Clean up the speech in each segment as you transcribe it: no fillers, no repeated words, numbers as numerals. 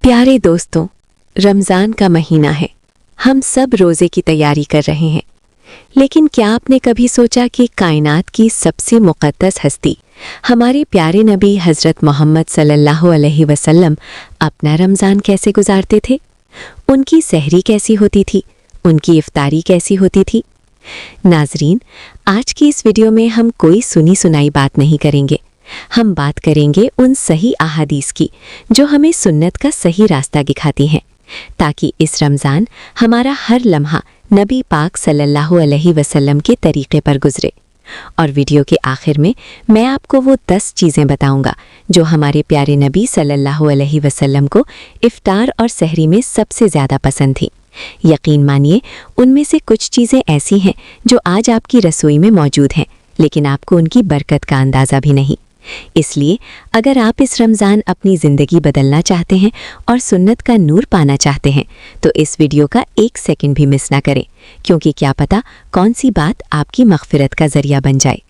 प्यारे दोस्तों, रमज़ान का महीना है। हम सब रोज़े की तैयारी कर रहे हैं, लेकिन क्या आपने कभी सोचा कि कायनात की सबसे मुक़द्दस हस्ती हमारे प्यारे नबी हज़रत मोहम्मद सल्लल्लाहु अलैहि वसल्लम अपना रमज़ान कैसे गुजारते थे? उनकी सहरी कैसी होती थी? उनकी इफ्तारी कैसी होती थी? नाज़रीन, आज की इस वीडियो में हम कोई सुनी सुनाई बात नहीं करेंगे। हम बात करेंगे उन सही अहादीस की जो हमें सुन्नत का सही रास्ता दिखाती हैं, ताकि इस रमज़ान हमारा हर लम्हा नबी पाक सल्लल्लाहु अलैहि वसल्लम के तरीक़े पर गुजरे। और वीडियो के आखिर में मैं आपको वो 10 चीज़ें बताऊंगा जो हमारे प्यारे नबी सल्लल्लाहु अलैहि वसल्लम को इफ्तार और सहरी में सबसे ज़्यादा पसंद थी। यकीन मानिए, उनमें से कुछ चीज़ें ऐसी हैं जो आज आपकी रसोई में मौजूद हैं, लेकिन आपको उनकी बरकत का अंदाज़ा भी नहीं। इसलिए अगर आप इस रमज़ान अपनी ज़िंदगी बदलना चाहते हैं और सुन्नत का नूर पाना चाहते हैं, तो इस वीडियो का 1 सेकंड भी मिस ना करें, क्योंकि क्या पता कौन सी बात आपकी मग़फ़िरत का ज़रिया बन जाए।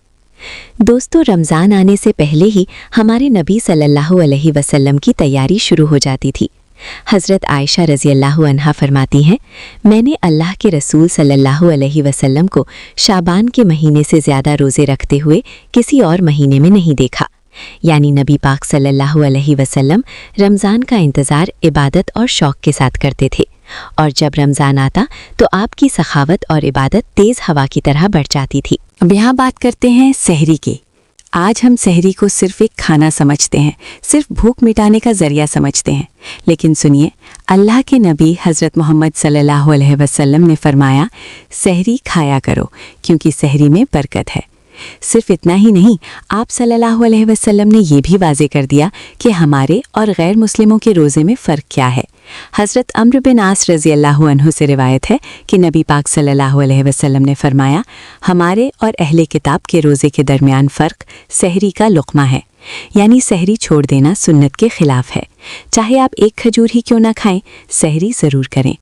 दोस्तों, रमज़ान आने से पहले ही हमारे नबी सल्लल्लाहु अलैहि वसल्लम की तैयारी शुरू हो जाती थी। हज़रत आयशा रज़ियल्लाहु अन्हा फरमाती हैं, मैंने अल्लाह के रसूल सल्लल्लाहु अलैहि वसल्लम को शाबान के महीने से ज़्यादा रोज़े रखते हुए किसी और महीने में नहीं देखा। यानी नबी पाक सल्लल्लाहु अलैहि वसल्लम रमज़ान का इंतज़ार इबादत और शौक़ के साथ करते थे, और जब रमज़ान आता तो आपकी सखावत और इबादत तेज़ हवा की तरह बढ़ जाती थी। अब यहाँ बात करते हैं सहरी की। आज हम सहरी को सिर्फ एक खाना समझते हैं, सिर्फ भूख मिटाने का ज़रिया समझते हैं। लेकिन सुनिए, अल्लाह के नबी हज़रत मोहम्मद सल्लल्लाहु अलैहि वसल्लम ने फरमाया, सहरी खाया करो क्योंकि सहरी में बरकत है। सिर्फ इतना ही नहीं, आप सल्लल्लाहु अलैहि वसल्लम ने ये भी वाज़े कर दिया कि हमारे और गैर मुस्लिमों के रोज़े में फ़र्क क्या है। हज़रत अम्र बिन आस रज़ियल्लाहु अन्हु से रिवायत है कि नबी पाक सल्लल्लाहु अलैहि वसल्लम ने फरमाया, हमारे और अहले किताब के रोज़े के दरमियान फ़र्क सहरी का लुक़मा है। यानी सहरी छोड़ देना सुन्नत के ख़िलाफ़ है। चाहे आप एक खजूर ही क्यों ना खाएं, सहरी ज़रूर करें।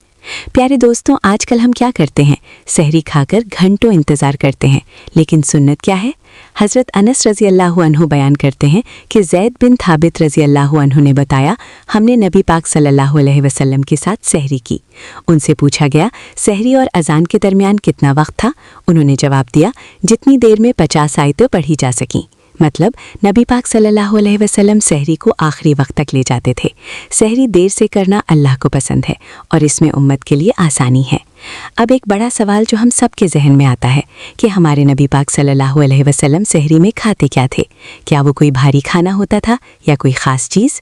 प्यारे दोस्तों, आजकल हम क्या करते हैं? सहरी खाकर घंटों इंतज़ार करते हैं, लेकिन सुन्नत क्या है? हज़रत अनस रज़ियल्लाहु अन्हु बयान करते हैं कि ज़ैद बिन थाबित रज़ियल्लाहु अन्हु ने बताया, हमने नबी पाक सल्लल्लाहु अलैहि वसल्लम के साथ सहरी की। उनसे पूछा गया, सहरी और अज़ान के दरमियान कितना वक्त था? उन्होंने जवाब दिया, जितनी देर में 50 आयतें पढ़ी जा सकीं। मतलब नबी पाक सल्लल्लाहु अलैहि वसल्लम सहरी को आखिरी वक्त तक ले जाते थे। सहरी देर से करना अल्लाह को पसंद है और इसमें उम्मत के लिए आसानी है। अब एक बड़ा सवाल जो हम सब के जहन में आता है कि हमारे नबी पाक सल्लल्लाहु अलैहि वसल्लम सहरी में खाते क्या थे? क्या वो कोई भारी खाना होता था या कोई ख़ास चीज़?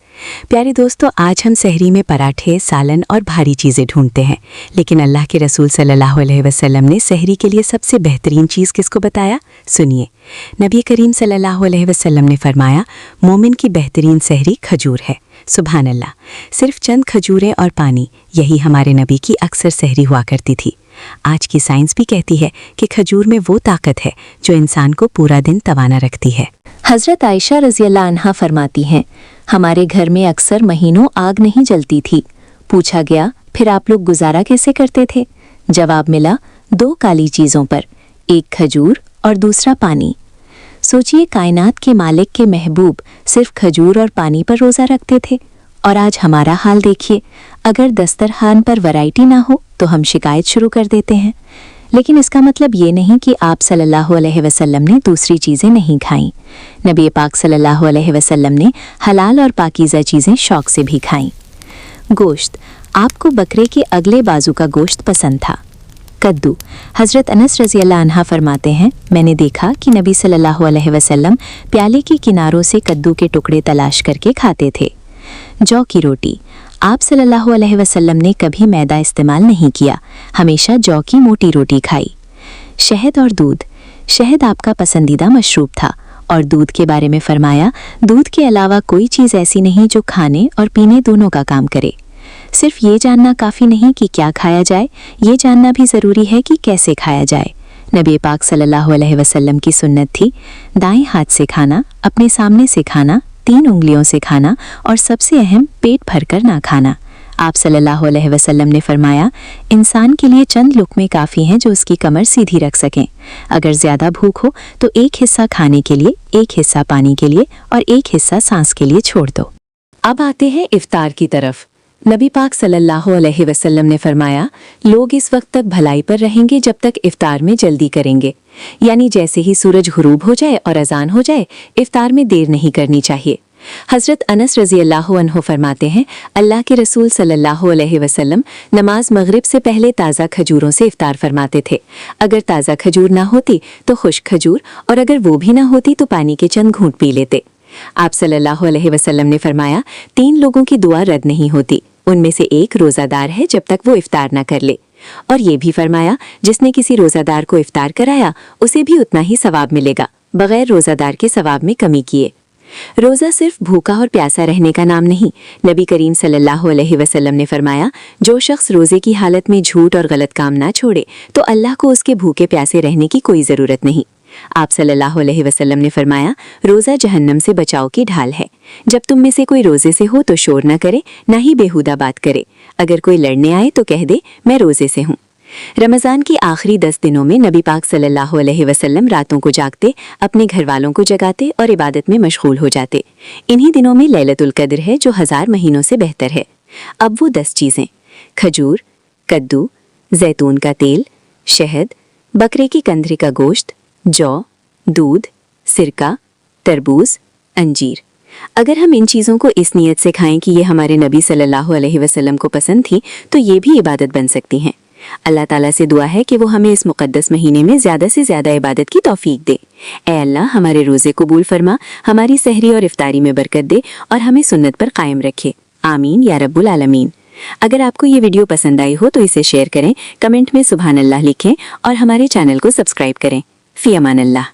प्यारे दोस्तों, आज हम सहरी में पराठे, सालन और भारी चीज़ें ढूंढते हैं, लेकिन अल्लाह के रसूल सल्लल्लाहु अलैहि वसल्लम ने सहरी के लिए सबसे बेहतरीन चीज़ किसको बताया? सुनिए, नबी करीम सल्लल्लाहु अलैहि वसल्लम ने फरमाया, मोमिन की बेहतरीन सहरी खजूर है। सुभान अल्लाह, सिर्फ चंद खजूरें और पानी, यही हमारे नबी की अक्सर सहरी हुआ करती थी। आज की साइंस भी कहती है कि खजूर में वो ताकत है जो इंसान को पूरा दिन तवाना रखती है। हज़रत आयशा रज़ियल्लाहु अन्हा फरमाती हैं, हमारे घर में अक्सर महीनों आग नहीं जलती थी। पूछा गया, फिर आप लोग गुजारा कैसे करते थे? जवाब मिला, 2 काली चीज़ों पर, एक खजूर और दूसरा पानी। सोचिए, कायनात के मालिक के महबूब सिर्फ खजूर और पानी पर रोज़ा रखते थे, और आज हमारा हाल देखिए। अगर दस्तरखान पर वैरायटी ना हो तो हम शिकायत शुरू कर देते हैं। लेकिन इसका मतलब ये नहीं कि आप सल्लल्लाहु अलैहि वसल्लम ने दूसरी चीज़ें नहीं खाईं। नबी पाक सल्लल्लाहु अलैहि वसल्लम ने हलाल और पाकीज़ा चीज़ें शौक़ से भी खाईं। गोश्त, आपको बकरे के अगले बाजू का गोश्त पसंद था। कद्दू, हज़रत अनस रज़ियल्लाहु अन्हा फरमाते हैं, मैंने देखा कि नबी सल्लल्लाहु अलैहि वसल्लम प्याले के किनारों से कद्दू के टुकड़े तलाश करके खाते थे। जौ की रोटी, आप सल्लल्लाहु अलैहि वसल्लम ने कभी मैदा इस्तेमाल नहीं किया, हमेशा जौ की मोटी रोटी खाई। शहद और दूध, शहद आपका पसंदीदा मशरूब था, और दूध के बारे में फरमाया, दूध के अलावा कोई चीज़ ऐसी नहीं जो खाने और पीने दोनों का काम करे। सिर्फ ये जानना काफ़ी नहीं कि क्या खाया जाए, ये जानना भी ज़रूरी है कि कैसे खाया जाए। नबी पाक सल्लल्लाहु अलैहि वसल्लम की सुन्नत थी, दाएं हाथ से खाना, अपने सामने से खाना, 3 उंगलियों से खाना, और सबसे अहम, पेट भरकर ना खाना। आप सल्लल्लाहु अलैहि वसल्लम ने फरमाया, इंसान के लिए चंद लुक़मे काफ़ी हैं जो उसकी कमर सीधी रख सकें। अगर ज़्यादा भूख हो तो एक हिस्सा खाने के लिए, एक हिस्सा पानी के लिए और एक हिस्सा सांस के लिए छोड़ दो। अब आते हैं इफ्तार की तरफ। नबी पाक सल्लल्लाहु अलैहि वसल्लम ने फरमाया, लोग इस वक्त तक भलाई पर रहेंगे जब तक इफ्तार में जल्दी करेंगे, यानी जैसे ही सूरज गुरूब हो जाए और अजान हो जाए, इफ्तार में देर नहीं करनी चाहिए। हज़रत अनस रज़ी अल्लाह अन्हु फरमाते हैं, अल्लाह के रसूल सल्लल्लाहु अलैहि वसल्लम नमाज मगरिब से पहले ताज़ा खजूरों से इफ्तार फरमाते थे। अगर ताज़ा खजूर ना होती तो खुश्क खजूर, और अगर वो भी ना होती तो पानी के चंद घूंट पी लेते। आप सल्लल्लाहु अलैहि वसल्लम ने फरमाया, 3 लोगों की दुआ रद्द नहीं होती, उनमें से एक रोज़ादार है जब तक वो इफ्तार ना कर ले। और ये भी फरमाया, जिसने किसी रोज़ादार को इफ्तार कराया उसे भी उतना ही सवाब मिलेगा, बगैर रोज़ादार के सवाब में कमी किए। रोज़ा सिर्फ भूखा और प्यासा रहने का नाम नहीं। नबी करीम सल्लल्लाहु अलैहि वसल्लम ने फरमाया, जो शख्स रोज़े की हालत में झूठ और गलत काम ना छोड़े तो अल्लाह को उसके भूखे प्यासे रहने की कोई ज़रूरत नहीं। आप सल्लल्लाहु अलैहि वसल्लम ने फरमाया, रोज़ा जहन्नम से बचाव की ढाल है। जब तुम में से कोई रोज़े से हो तो शोर न करे, न ही बेहुदा बात करे। अगर कोई लड़ने आए तो कह दे, मैं रोज़े से हूँ। रमज़ान की आखिरी 10 दिनों में नबी पाक सल्लल्लाहु अलैहि वसल्लम रातों को जागते, अपने घर वालों को जगाते और इबादत में मशगूल हो जाते। इन्हीं दिनों में लैलतुल क़द्र है, जो 1000 महीनों से बेहतर है। अब वो 10 चीज़ें, खजूर, कद्दू, जैतून का तेल, शहद, बकरे की कंधरी का गोश्त, जौ, दूध, सिरका, तरबूज, अंजीर। अगर हम इन चीज़ों को इस नीयत से खाएं कि ये हमारे नबी सल्लल्लाहु अलैहि वसल्लम को पसंद थी, तो ये भी इबादत बन सकती हैं। अल्लाह ताला से दुआ है कि वो हमें इस मुक़द्दस महीने में ज़्यादा से ज़्यादा इबादत की तौफीक दे। ऐ अल्लाह, हमारे रोज़े कबूल फरमा, हमारी सहरी और इफ्तारी में बरकत दे और हमें सुन्नत पर कायम रखे। आमीन या रब्बुल आलमीन। अगर आपको ये वीडियो पसंद आई हो तो इसे शेयर करें, कमेंट में सुभान अल्लाह लिखें और हमारे चैनल को सब्सक्राइब करें। फ़ी अमान अल्लाह।